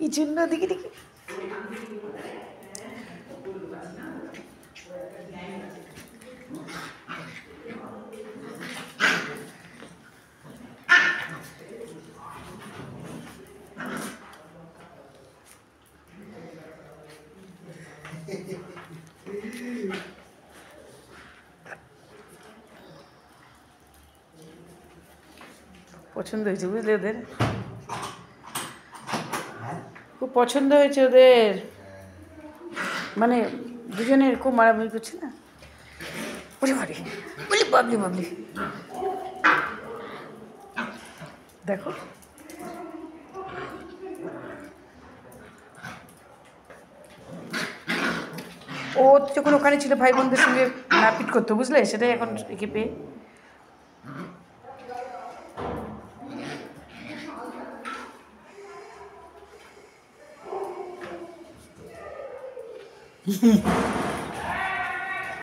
এই জন্য দেখি দেখি পছন্দ হয়েছে বুঝলে ওদের খুব পছন্দ হয়েছে ওদের মানে দুজনের খুব মারামারি করছে না বলি বাড়ি বলি বাবলি বাবলি দেখো ও যখন ওখানে ছিল ভাই বোনদের সঙ্গে মারপিট করতো বুঝলে সেটাই এখন একে পেয়ে